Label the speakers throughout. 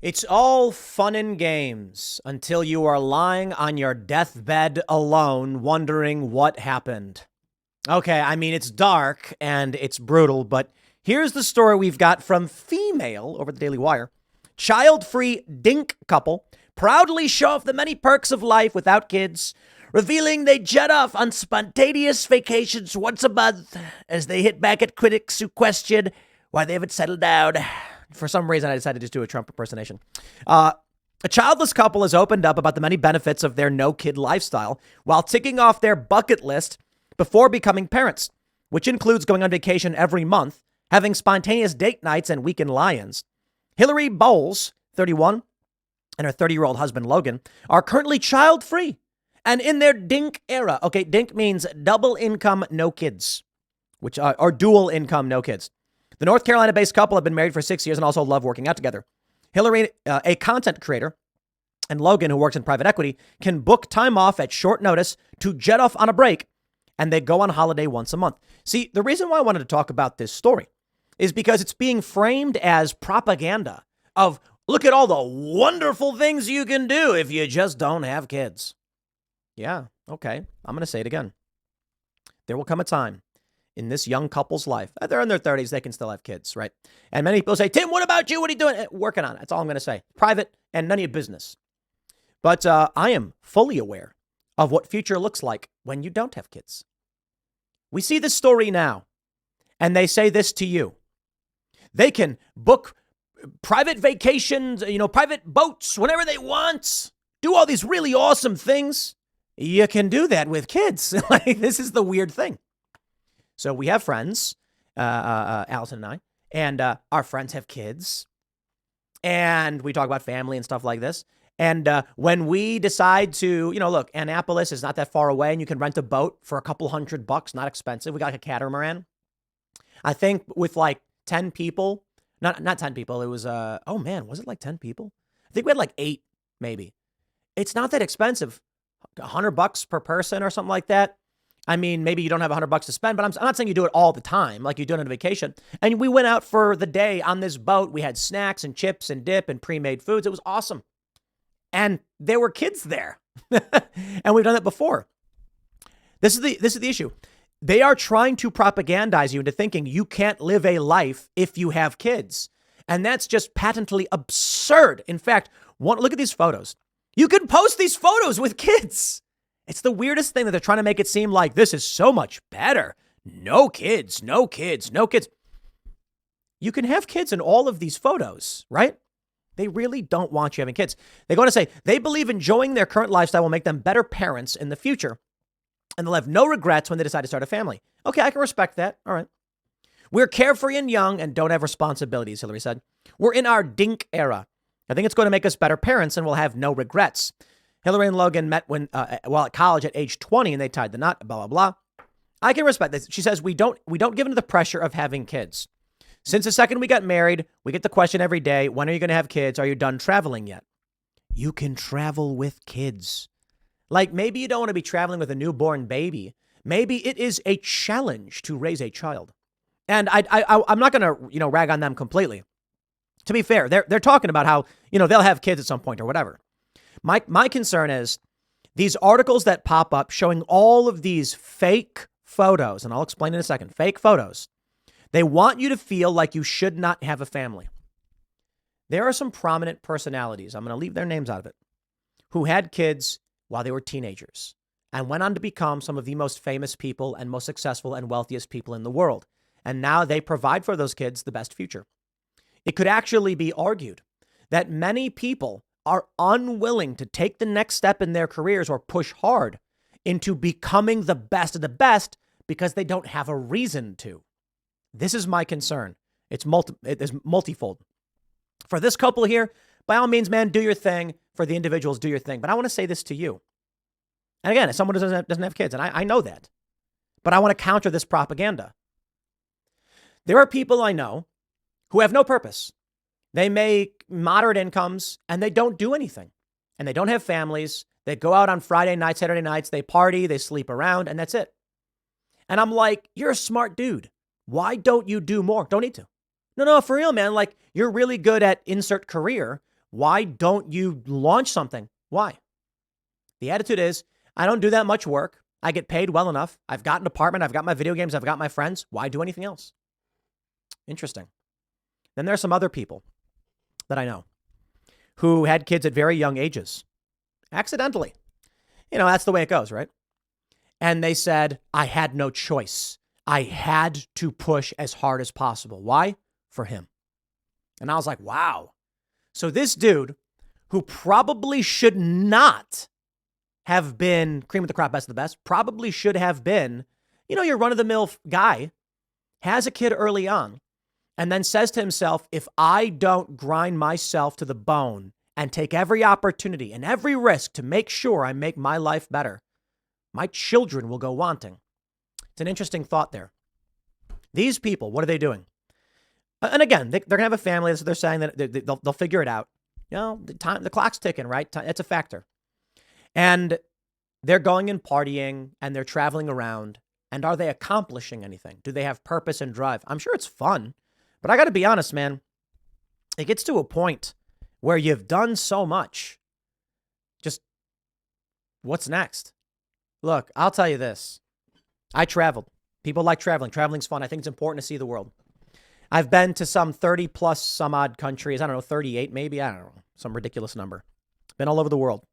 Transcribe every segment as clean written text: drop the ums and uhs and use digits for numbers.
Speaker 1: It's all fun and games until you are lying on your deathbed alone wondering what happened. Okay, I mean, it's dark and it's brutal, but here's the story we've got from Female over the Daily Wire. Child-free DINK couple proudly show off the many perks of life without kids, revealing they jet off on spontaneous vacations once a month as they hit back at critics who question why they haven't settled down. For some reason, I decided to just do a Trump impersonation. A childless couple has opened up about the many benefits of their no-kid lifestyle while ticking off their bucket list before becoming parents, which includes going on vacation every month, having spontaneous date nights and weekend lie-ins. Hillary Bowles, 31, and her 30-year-old husband, Logan, are currently child-free and in their DINK era. Okay, DINK means double income, no kids, which are dual income, no kids. The North Carolina-based couple have been married for 6 years and also love working out together. Hillary, a content creator, and Logan, who works in private equity, can book time off at short notice to jet off on a break, and they go on holiday once a month. See, the reason why I wanted to talk about this story is because it's being framed as propaganda of, look at all the wonderful things you can do if you just don't have kids. Yeah, okay, I'm going to say it again. There will come a time in this young couple's life. They're in their 30s. They can still have kids, right? And many people say, Tim, what about you? What are you doing? Working on it. That's all I'm going to say. Private and none of your business. But I am fully aware of what future looks like when you don't have kids. We see this story now, and they say this to you. They can book private vacations, private boats whenever they want, do all these really awesome things. You can do that with kids. Like, this is the weird thing. So we have friends, Allison and I, our friends have kids, and we talk about family and stuff like this. And when we decide to, look, Annapolis is not that far away, and you can rent a boat for a couple $100, not expensive. We got like a catamaran. I think with like 10 people, not 10 people. It was, was it like 10 people? I think we had like 8, maybe. It's not that expensive, $100 per person or something like that. I mean, maybe you don't have $100 to spend, but I'm not saying you do it all the time, like you do it on a vacation. And we went out for the day on this boat. We had snacks and chips and dip and pre-made foods. It was awesome. And there were kids there. And we've done that before. This is the issue. They are trying to propagandize you into thinking you can't live a life if you have kids. And that's just patently absurd. In fact, look at these photos. You can post these photos with kids. It's the weirdest thing that they're trying to make it seem like this is so much better. No kids, no kids, no kids. You can have kids in all of these photos, right? They really don't want you having kids. They go on to say they believe enjoying their current lifestyle will make them better parents in the future, and they'll have no regrets when they decide to start a family. Okay, I can respect that. All right. We're carefree and young and don't have responsibilities, Hillary said. We're in our DINK era. I think it's going to make us better parents and we'll have no regrets. Hillary and Logan met while at college at age 20, and they tied the knot, blah, blah, blah. I can respect this. She says, we don't give into the pressure of having kids. Since the second we got married, we get the question every day, when are you going to have kids? Are you done traveling yet? You can travel with kids. Like, maybe you don't want to be traveling with a newborn baby. Maybe it is a challenge to raise a child. And I'm not going to, rag on them completely. To be fair, they're talking about how, they'll have kids at some point or whatever. My concern is these articles that pop up showing all of these fake photos, and I'll explain in a second, fake photos. They want you to feel like you should not have a family. There are some prominent personalities, I'm going to leave their names out of it, who had kids while they were teenagers and went on to become some of the most famous people and most successful and wealthiest people in the world. And now they provide for those kids the best future. It could actually be argued that many people are unwilling to take the next step in their careers or push hard into becoming the best of the best because they don't have a reason to. This is my concern. It is multifold. For this couple here, by all means, man, do your thing. For the individuals, do your thing. But I want to say this to you. And again, as someone who doesn't have kids, and I know that, but I want to counter this propaganda. There are people I know who have no purpose. They make moderate incomes and they don't do anything. And they don't have families. They go out on Friday nights, Saturday nights, they party, they sleep around, and that's it. And I'm like, you're a smart dude. Why don't you do more? Don't need to. No, for real, man. Like, you're really good at insert career. Why don't you launch something? Why? The attitude is, I don't do that much work. I get paid well enough. I've got an apartment. I've got my video games. I've got my friends. Why do anything else? Interesting. Then there are some other people that I know who had kids at very young ages, accidentally. That's the way it goes, right? And they said, I had no choice. I had to push as hard as possible. Why? For him. And I was like, wow. So this dude, who probably should not have been cream of the crop, best of the best, probably should have been, your run-of-the-mill guy, has a kid early on, and then says to himself, if I don't grind myself to the bone and take every opportunity and every risk to make sure I make my life better, my children will go wanting. It's an interesting thought there. These people, what are they doing? And again, they're going to have a family. So they're saying that they'll figure it out. The clock's ticking, right? It's a factor. And they're going and partying and they're traveling around. And are they accomplishing anything? Do they have purpose and drive? I'm sure it's fun. But I got to be honest, man. It gets to a point where you've done so much. Just what's next? Look, I'll tell you this. I traveled. People like traveling. Traveling's fun. I think it's important to see the world. I've been to some 30 plus some odd countries. I don't know, 38 maybe. I don't know. Some ridiculous number. Been all over the world.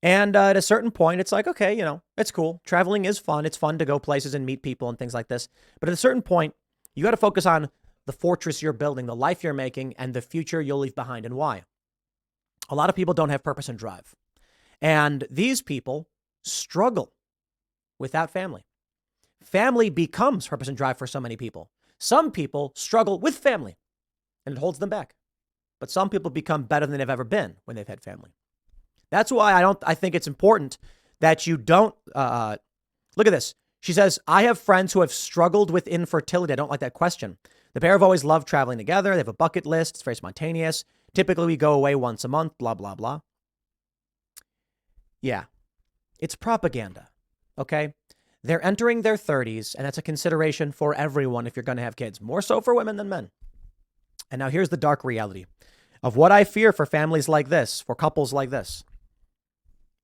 Speaker 1: And at a certain point, it's like, okay, it's cool. Traveling is fun. It's fun to go places and meet people and things like this. But at a certain point, you got to focus on the fortress you're building, the life you're making, and the future you'll leave behind. And why? A lot of people don't have purpose and drive. And these people struggle without family. Family becomes purpose and drive for so many people. Some people struggle with family, and it holds them back. But some people become better than they've ever been when they've had family. That's why I think it's important that you don't, look at this. She says, I have friends who have struggled with infertility. I don't like that question. The pair have always loved traveling together. They have a bucket list. It's very spontaneous. Typically, we go away once a month, blah, blah, blah. Yeah, it's propaganda, okay? They're entering their 30s, and that's a consideration for everyone if you're going to have kids, more so for women than men. And now here's the dark reality of what I fear for families like this, for couples like this.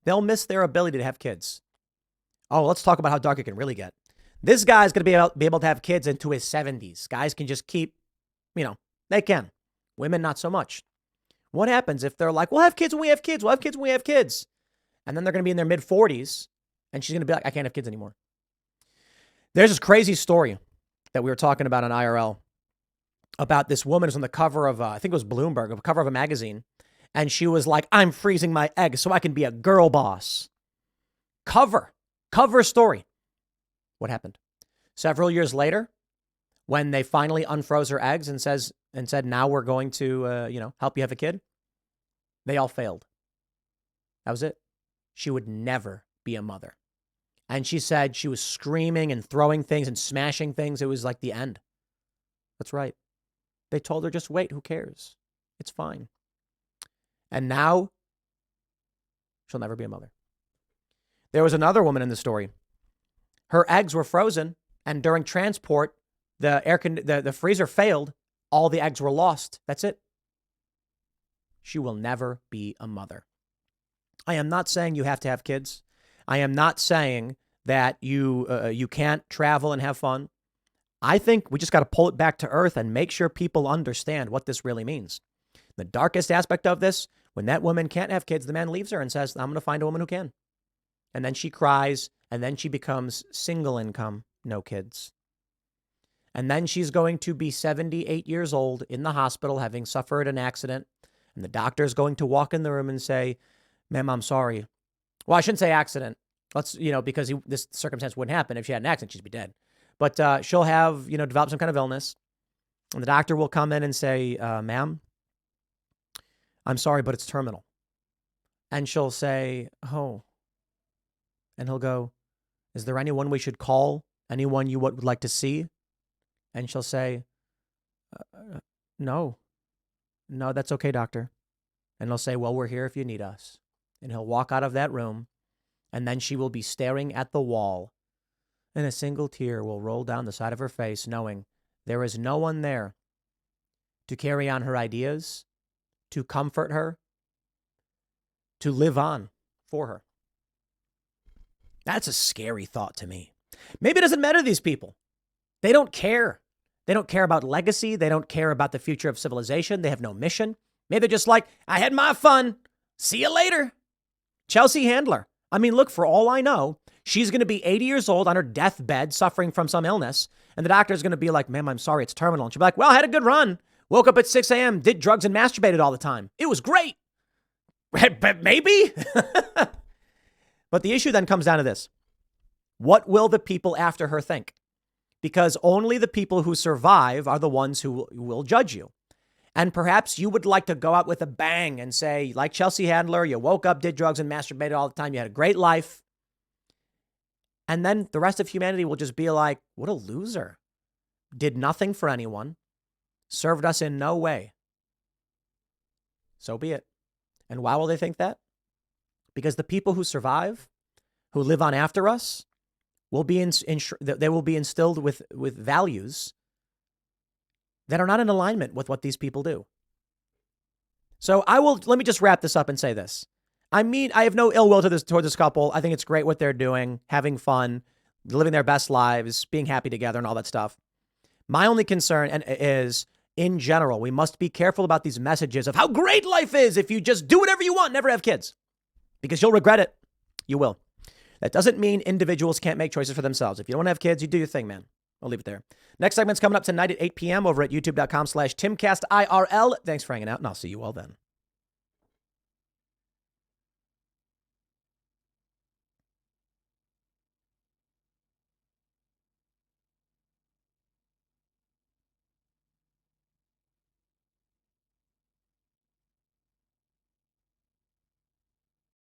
Speaker 1: They'll miss their ability to have kids. Oh, let's talk about how dark it can really get. This guy's going to be able to have kids into his 70s. Guys can just keep, they can. Women, not so much. What happens if they're like, we'll have kids when we have kids. We'll have kids when we have kids. And then they're going to be in their mid-40s, and she's going to be like, I can't have kids anymore. There's this crazy story that we were talking about on IRL about this woman who's on the cover of, I think it was Bloomberg, the cover of a magazine. And she was like, I'm freezing my eggs so I can be a girl boss. Cover story. What happened? Several years later, when they finally unfroze her eggs and said, now we're going to, help you have a kid, they all failed. That was it. She would never be a mother. And she said she was screaming and throwing things and smashing things. It was like the end. That's right. They told her, just wait. Who cares? It's fine. And now she'll never be a mother. There was another woman in the story. Her eggs were frozen, and during transport, the freezer failed. All the eggs were lost. That's it. She will never be a mother. I am not saying you have to have kids. I am not saying that you can't travel and have fun. I think we just got to pull it back to earth and make sure people understand what this really means. The darkest aspect of this, when that woman can't have kids, the man leaves her and says, I'm going to find a woman who can. And then she cries, and then she becomes single income, no kids. And then she's going to be 78 years old in the hospital, having suffered an accident. And the doctor's going to walk in the room and say, ma'am, I'm sorry. Well, I shouldn't say accident. Let's, because this circumstance wouldn't happen. If she had an accident, she'd be dead. But she'll have, developed some kind of illness. And the doctor will come in and say, ma'am, I'm sorry, but it's terminal. And she'll say, oh. And he'll go, is there anyone we should call? Anyone you would like to see? And she'll say, no, that's okay, doctor. And he'll say, well, we're here if you need us. And he'll walk out of that room, and then she will be staring at the wall, and a single tear will roll down the side of her face, knowing there is no one there to carry on her ideas, to comfort her, to live on for her. That's a scary thought to me. Maybe it doesn't matter to these people. They don't care. They don't care about legacy. They don't care about the future of civilization. They have no mission. Maybe they're just like, I had my fun. See you later. Chelsea Handler. I mean, look, for all I know, she's going to be 80 years old on her deathbed suffering from some illness. And the doctor's going to be like, ma'am, I'm sorry, it's terminal. And she'll be like, well, I had a good run. Woke up at 6 a.m., did drugs and masturbated all the time. It was great. But maybe. But the issue then comes down to this. What will the people after her think? Because only the people who survive are the ones who will judge you. And perhaps you would like to go out with a bang and say, like Chelsea Handler, you woke up, did drugs and masturbated all the time. You had a great life. And then the rest of humanity will just be like, what a loser. Did nothing for anyone. Served us in no way. So be it. And why will they think that? Because the people who survive, who live on after us, will be they will be instilled with values that are not in alignment with what these people do. So let me just wrap this up and say this. I mean, I have no ill will toward this couple. I think it's great what they're doing, having fun, living their best lives, being happy together and all that stuff. My only concern is, in general, we must be careful about these messages of how great life is if you just do whatever you want, never have kids. Because you'll regret it. You will. That doesn't mean individuals can't make choices for themselves. If you don't want to have kids, you do your thing, man. I'll leave it there. Next segment's coming up tonight at 8 p.m. over at youtube.com/TimcastIRL. Thanks for hanging out, and I'll see you all then.